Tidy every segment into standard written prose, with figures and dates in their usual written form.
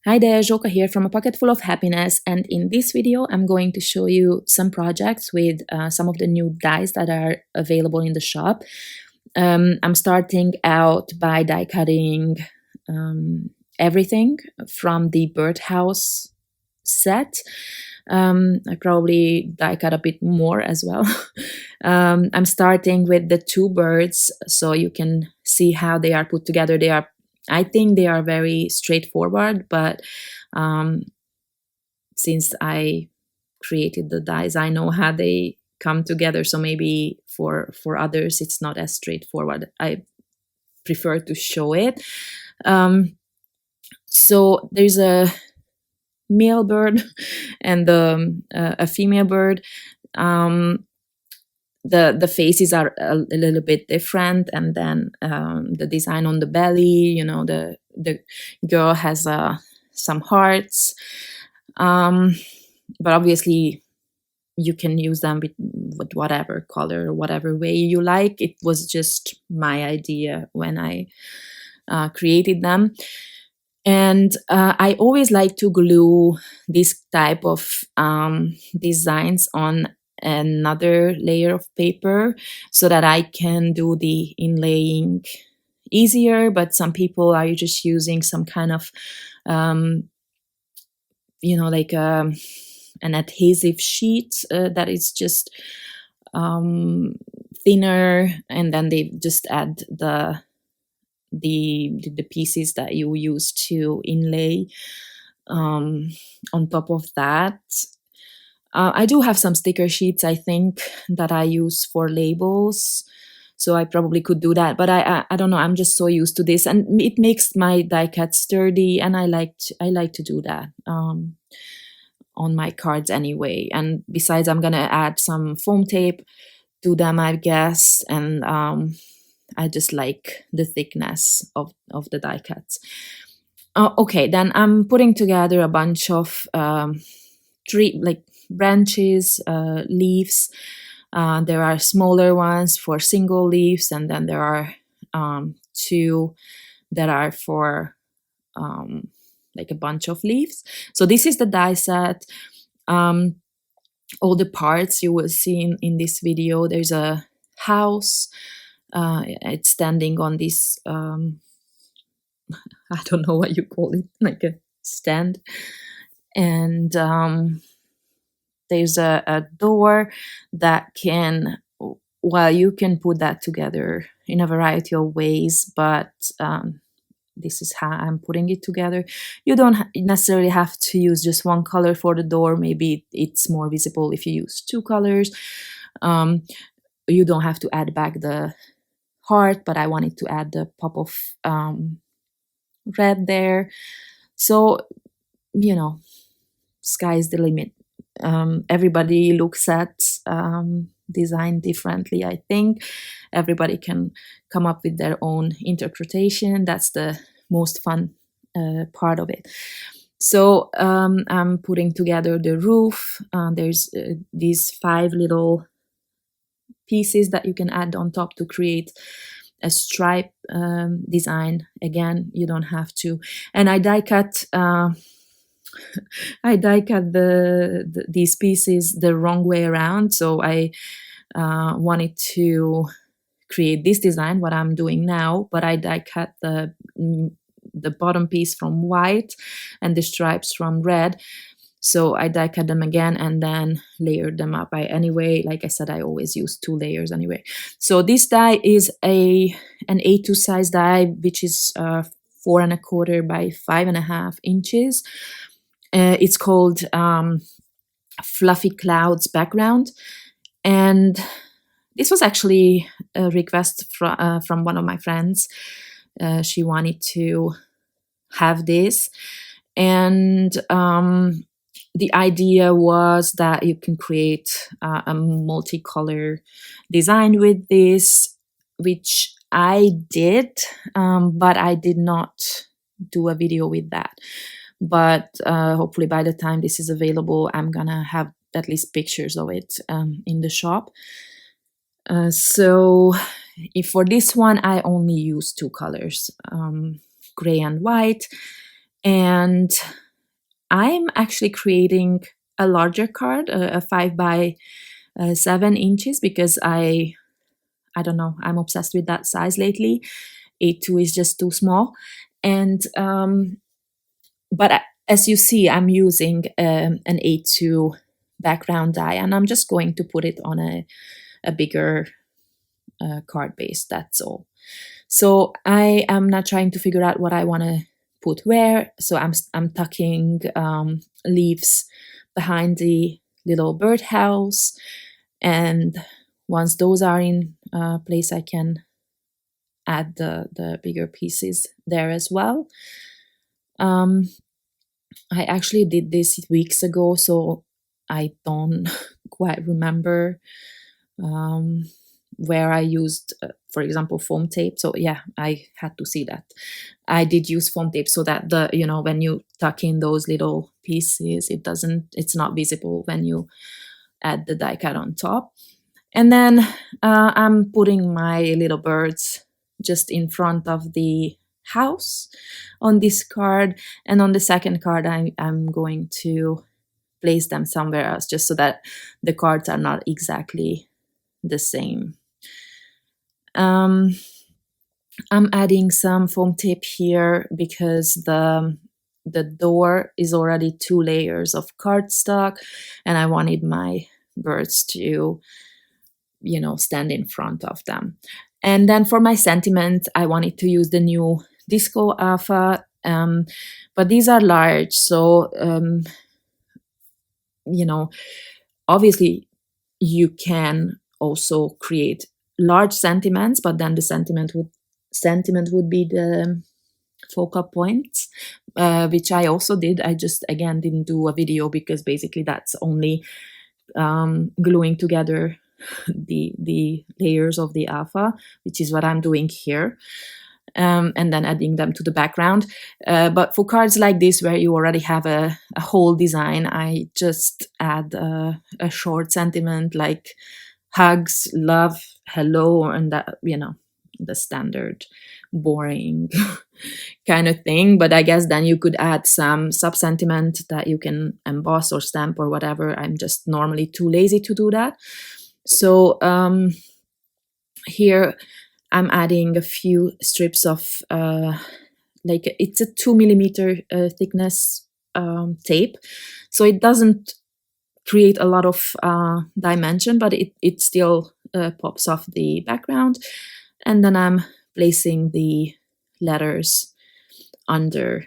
Hi there, Joka here from A Pocket Full of Happiness, and in this video I'm going to show you some projects with some of the new dies that are available in the shop. I'm starting out by die cutting everything from the Birdhouse set. I probably die cut a bit more as well. I'm starting with the two birds so you can see how they are put together. I think they are very straightforward, but since I created the dies, I know how they come together. So maybe for others, it's not as straightforward. I prefer to show it. So there's a male bird and a female bird. The faces are a little bit different, and then the design on the belly, you know, the girl has some hearts, but obviously you can use them with whatever color, whatever way you like. It was just my idea when I created them. And I always like to glue this type of designs on another layer of paper so that I can do the inlaying easier. But some people are just using some kind of, you know, like an adhesive sheet that is just thinner, and then they just add the pieces that you use to inlay on top of that. I do have some sticker sheets, I think, that I use for labels, so I probably could do that, but I don't know, I'm just so used to this, and it makes my die cut sturdy, and I like to do that on my cards anyway. And besides, I'm gonna add some foam tape to them, I guess, and I just like the thickness of the die cuts. Okay, then I'm putting together a bunch of branches, leaves. There are smaller ones for single leaves, and then there are two that are for like a bunch of leaves. So this is the die set. All the parts you will see in this video. There's a house. It's standing on this, I don't know what you call it, like a stand. And there's a door that can, well, you can put that together in a variety of ways, but this is how I'm putting it together. You don't necessarily have to use just one color for the door. Maybe it's more visible if you use two colors. You don't have to add back the heart, but I wanted to add the pop of red there. So, you know, sky's the limit. Everybody looks at design differently, I think. Everybody can come up with their own interpretation. That's the most fun part of it. So I'm putting together the roof. There's these 5 little pieces that you can add on top to create a stripe design. Again, you don't have to. And I die cut these pieces the wrong way around. So I wanted to create this design, what I'm doing now, but I die cut the bottom piece from white and the stripes from red. So I die cut them again and then layered them up. Anyway, like I said, I always use 2 layers anyway. So this die is an A2 size die, which is 4¼ by 5½ inches. It's called Fluffy Clouds Background, and this was actually a request from one of my friends. She wanted to have this, and the idea was that you can create a multicolor design with this, which I did, but I did not do a video with that. But hopefully by the time this is available, I'm gonna have at least pictures of it in the shop. So for this one, I only use 2 colors, gray and white. And I'm actually creating a larger card, a 5 by 7 inches, because I don't know, I'm obsessed with that size lately. A2 is just too small. And but as you see, I'm using an A2 background die, and I'm just going to put it on a bigger card base. That's all. So I am not trying to figure out what I want to put where. So I'm tucking leaves behind the little birdhouse, and once those are in place, I can add the bigger pieces there as well. I actually did this weeks ago, so I don't quite remember where I used, for example, foam tape. So yeah, I had to see that. I did use foam tape so that when you tuck in those little pieces, it's not visible when you add the die cut on top. And then I'm putting my little birds just in front of the house on this card, and on the second card I'm going to place them somewhere else, just so that the cards are not exactly the same. I'm adding some foam tape here because the door is already 2 layers of cardstock, and I wanted my birds to stand in front of them. And then for my sentiment, I wanted to use the new Disco Alpha, but these are large, so obviously you can also create large sentiments, but then the sentiment would be the focal points, which I also did. I just again didn't do a video because basically that's only gluing together the layers of the alpha, which is what I'm doing here, and then adding them to the background. But for cards like this, where you already have a whole design, I just add a short sentiment like hugs, love, hello, and that, the standard boring kind of thing. But I guess then you could add some sub-sentiment that you can emboss or stamp or whatever. I'm just normally too lazy to do that. So here I'm adding a few strips of it's a 2mm thickness tape, so it doesn't create a lot of dimension, but it still pops off the background. And then I'm placing the letters under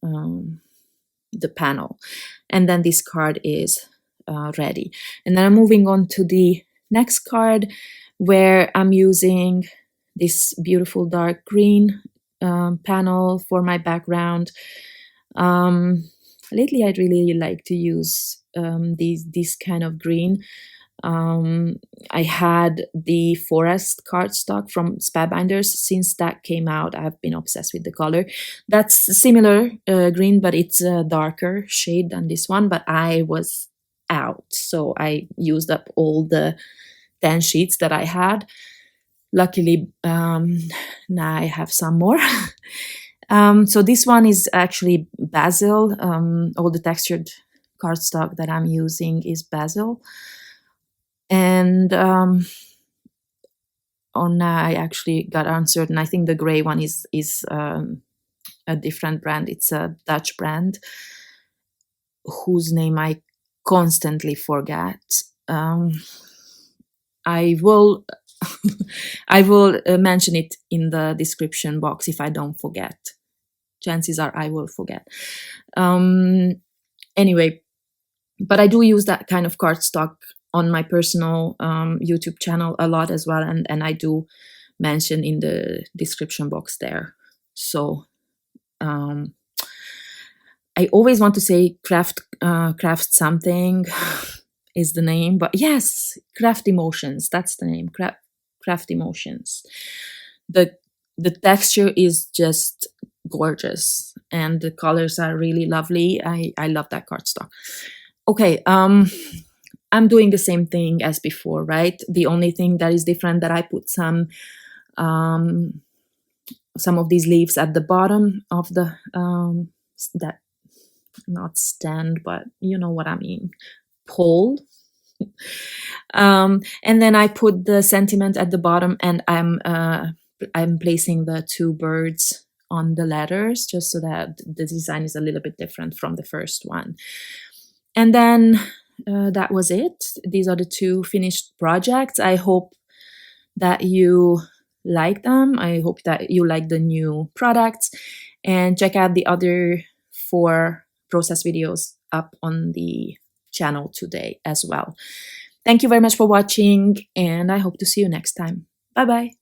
the panel, and then this card is ready. And then I'm moving on to the next card, where I'm using this beautiful dark green panel for my background. Lately I really like to use this kind of green. I had the forest cardstock from Spellbinders. Since that came out, I've been obsessed with the color. That's similar green, but it's a darker shade than this one. But I was out, so I used up all the 10 sheets that I had. Luckily, now I have some more. So this one is actually basil. All the textured cardstock that I'm using is basil. And now I actually got uncertain. I think the gray one is a different brand. It's a Dutch brand whose name I constantly forget. I will I will mention it in the description box if I don't forget. Chances are I will forget. Anyway, but I do use that kind of cardstock on my personal YouTube channel a lot as well, and I do mention in the description box there. So I always want to say craft something is the name, but yes, Craft Emotions, that's the name. Craft Emotions. The texture is just gorgeous, and the colors are really lovely. I love that cardstock. Okay, I'm doing the same thing as before, right? The only thing that is different, that I put some of these leaves at the bottom of the that not stand, but you know what I mean, pole. And then I put the sentiment at the bottom, and I'm placing the two birds on the letters just so that the design is a little bit different from the first one. And then that was it. These are the two finished projects. I hope that you like them. I hope that you like the new products, and check out the other 4 process videos up on the channel today as well. Thank you very much for watching, and I hope to see you next time. Bye bye.